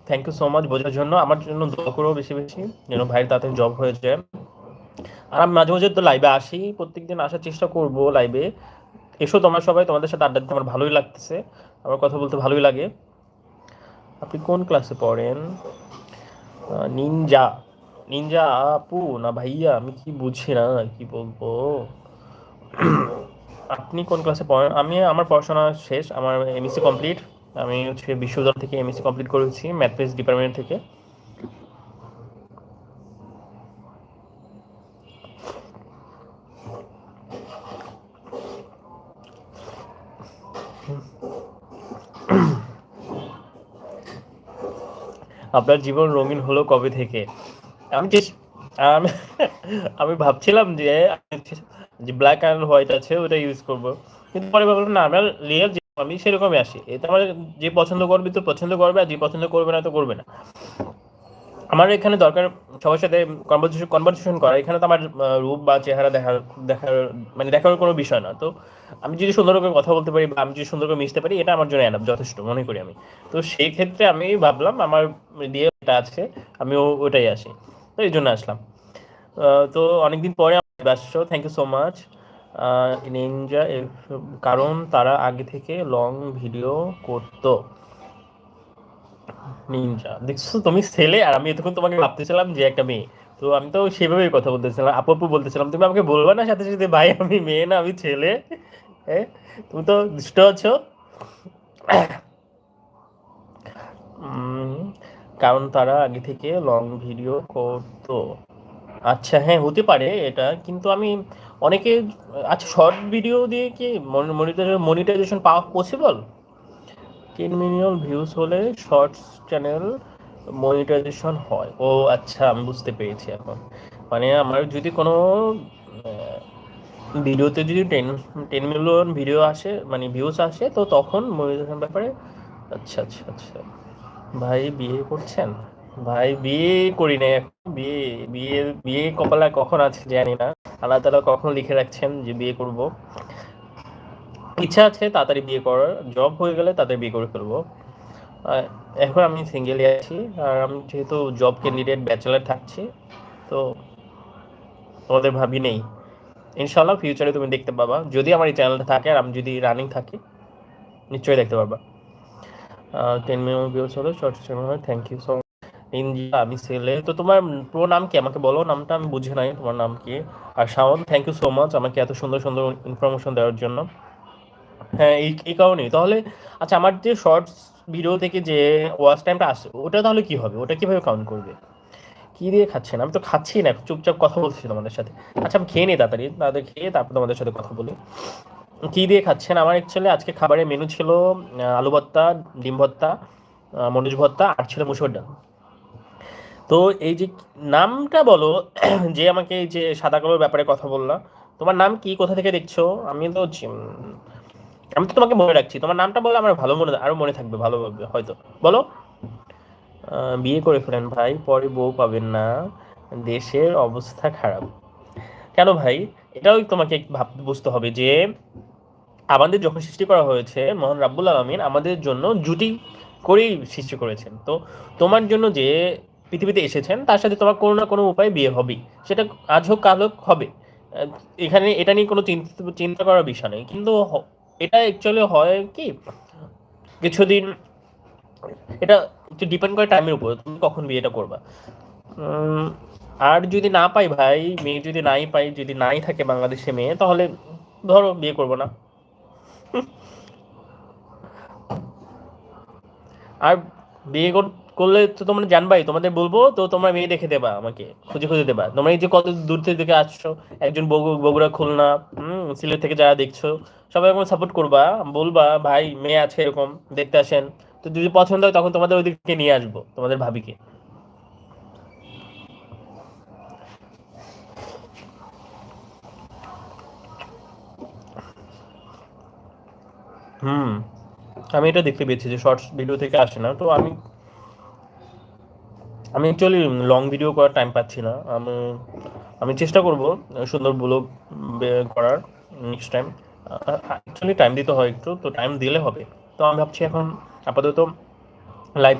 Thank you so much বোঝার জন্য। আমার জন্য দোয়া করো বেশি বেশি, যেন ভাইয়ের তাড়াতাড়ি জব হয়ে যায়। আর আমি মাঝে মাঝে তো লাইভে আসি, প্রত্যেকদিন আসার চেষ্টা করব লাইভে। এসো তোমরা সবাই, তোমাদের সাথে আড্ডা দিতে আমার ভালোই লাগতেছে, আমার কথা বলতে ভালোই লাগে। আপনি কোন ক্লাসে পড়েন? নিনজা, নিনজা আপু না ভাইয়া, আমি কি বুঝি না কি বলবো। আপনি কোন ক্লাসে পড়েন? আমি আমার পড়াশোনা শেষ, আমার এমএসসি কমপ্লিট। আমি হচ্ছে বিশ্ববিদ্যালয় থেকে এমএসসি কমপ্লিট করেছি ম্যাথমেটিক্স ডিপার্টমেন্ট থেকে। আপনার জীবন রঙিন হলো কবে থেকে? আমি চেস আমি আমি ভাবছিলাম যে যে ব্ল্যাক অ্যান্ড হোয়াইট আছে ওটা ইউজ করব, কিন্তু পরে ভাবলাম না, আমার রিয়েল যে আমি সেরকমই আসি। এতে আমার যে পছন্দ করবে তো পছন্দ করবে, আর যে পছন্দ করবে না তো করবে না। আমার এখানে দরকার সবার সাথে কনভারসেশন করা, এখানে তো আমার রূপ বা চেহারা দেখার দেখার মানে দেখার কোনো বিষয় না। তো আমি যদি সুন্দর করে কথা বলতে পারি বা আমি যদি সুন্দর করে মিশতে পারি, এটা আমার জন্য এনাফ, যথেষ্ট মনে করি আমি। তো সেই ক্ষেত্রে আমি ভাবলাম আমার দিয়ে এটা আছে, আমি ওটাই আসি, তো এই জন্য আসলাম। তো অনেকদিন পরে আসছো, thank you so much. Ninja, কারণ তারা আগে থেকে লং ভিডিও করতো। নিনজা, দেখছো তুমি ছেলে আর আমি এতক্ষণ তোমাকে ভাবতেছিলাম যে একটা মেয়ে। তো আমি তো সেভাবেই কথা বলতেছিলাম, আপু আপু বলতেছিলাম, তুমি আমাকে বলবা না সাথে সাথে ভাই আমি মেয়ে না আমি ছেলে? হ্যাঁ, তুমি তো দুষ্ট আছো। উম, কারণ তারা আগে থেকে লং ভিডিও করতো। আচ্ছা হ্যাঁ, হতে পারে এটা, কিন্তু আমি অনেকে, আচ্ছা শর্ট ভিডিও দিয়ে কি মনিটাইজেশন পাওয়া পসিবল? 10 মিলিয়ন ভিউজ হলে শর্টস চ্যানেল মনিটাইজেশন হয়? ও আচ্ছা, আমি বুঝতে পেরেছি এখন। মানে আমার যদি কোনো ভিডিওতে যদি টেন টেন মিলিয়ন ভিডিও আসে মানে ভিউজ আসে, তো তখন মনিটাইজেশন ব্যাপারে। আচ্ছা আচ্ছা আচ্ছা। ভাই বিয়ে করছেন? ভাই বিয়ে করি নাই এখন, বিয়ে বিয়ে বিয়ে কপালে কখন আছে জানি না। আল্লাহ তাআলা কখন লিখে রাখছেন যে বিয়ে করব। ইচ্ছা আছে তাড়াতাড়ি বিয়ে করার, জব হয়ে গেলে তাড়াতাড়ি বিয়ে করে ফেলবো। আহ, এখন আমি সিঙ্গেলই আছি, আর আমি যেহেতু জব ক্যান্ডিডেট ব্যাচেলার থাকছি, তো তোমাদের ভাবি নেই। ইনশাল্লাহ ফিউচারে তুমি দেখতে পাবা, যদি আমার এই চ্যানেলটা থাকে আর আমি যদি রানিং থাকি, নিশ্চয়ই দেখতে পারবা। 10 মিলিয়ন ভিউজ হলে শর্ট চ্যানেল হয়, thank you so much. India, আমি ছেলে। তো তোমার পুরো নাম কি আমাকে বলো, নামটা আমি বুঝি নাই, তোমার নাম কি? আর Shaon, thank you so much আমাকে এত সুন্দর সুন্দর ইনফরমেশন দেওয়ার জন্য। হ্যাঁ, এই কারণেই তাহলে। আচ্ছা, আমার যে শর্টস ভিডিও থেকে যে ওয়াচ টাইমটা আসে, ওটা তাহলে কি হবে, ওটা কিভাবে কাউন্ট করবে? কি দিয়ে খাচ্ছেন? আমি তো খাচ্ছি না, চুপচাপ কথা বলছি তোমাদের সাথে। আচ্ছা আমি খেয়ে নিই তাড়াতাড়ি, তাড়াতাড়ি খেয়ে তারপর তোমাদের সাথে কথা বলি। কি দিয়ে খাচ্ছেন? আমার অ্যাকচুয়ালি আজকে খাবারের মেনু ছিল আলু ভর্তা, ডিম ভর্তা, মরিচ ভর্তা, আর ছিল মুসুর ডাল। তো এই যে নামটা বলো, যে আমাকে এই যে সাদা কালোর ব্যাপারে কথা বললাম, তোমার নাম কি, কোথা থেকে দেখছো? আমি তো আমি তো তোমাকে মনে রাখছি, তোমার নামটা বলে আমার ভালো মনে, আরো মনে থাকবে ভালোভাবে হয়তো। বলো। বিয়ে করে ফেলেন ভাই, পরে বউ পাবেন না, দেশের অবস্থা খারাপ। কেন ভাই? এটাও তোমাকে বুঝতে হবে যে আমাদের যখন সৃষ্টি করা হয়েছে, মহান রাব্বুল আলামিন আমাদের জন্য জুটি করেই সৃষ্টি করেছেন। তো তোমার জন্য যে পৃথিবীতে এসেছেন তার সাথে তোমার কোনো না কোনো উপায়ে বিয়ে হবেই, সেটা আজ হোক কাল হোক হবে। এখানে এটা নিয়ে কোনো চিন্তা করার বিষয় নেই, কিন্তু এটা অ্যাকচুয়ালি হয় কি, কিছুদিন, এটা একটু ডিপেন্ড করে টাইমের উপর, তুমি কখন বিয়েটা করবা। উম, আর যদি না পাই ভাই, মেয়ে যদি নাই পাই, যদি নাই থাকে বাংলাদেশে মেয়ে, তাহলে ধরো বিয়ে করবো না। আর বিয়ে করলে তো তোমরা জানবাই, তোমাদের বলবো তো তোমরা মেয়ে দেখে দেবা, আমাকে খুঁজে খুঁজে দেবা। তোমরা এই যে কত দূর থেকে আসছো, একজন বগুড়া, খুলনা, সিলেট থেকে যারা দেখছো, সবাই আমাকে সাপোর্ট করবা, বলবা ভাই মেয়ে আছে এরকম, দেখতে আসেন। তো যদি পছন্দ হয় তখন তোমাদের ওইদিকে নিয়ে আসবো, তোমাদের ভাবিকে। হুম, আমি এটা দেখতে পেয়েছি যে শর্টস ভিডিও থেকে আসে না। তো আমি আমি অ্যাকচুয়ালি লং ভিডিও করার টাইম পাচ্ছি না। আমি আমি চেষ্টা করব সুন্দর ব্লগ করার নেক্সট টাইম। অ্যাকচুয়ালি টাইম দিতে হয় একটু, তো টাইম দিলে হবে। তো আমি ভাবছি এখন আপাতত লাইভ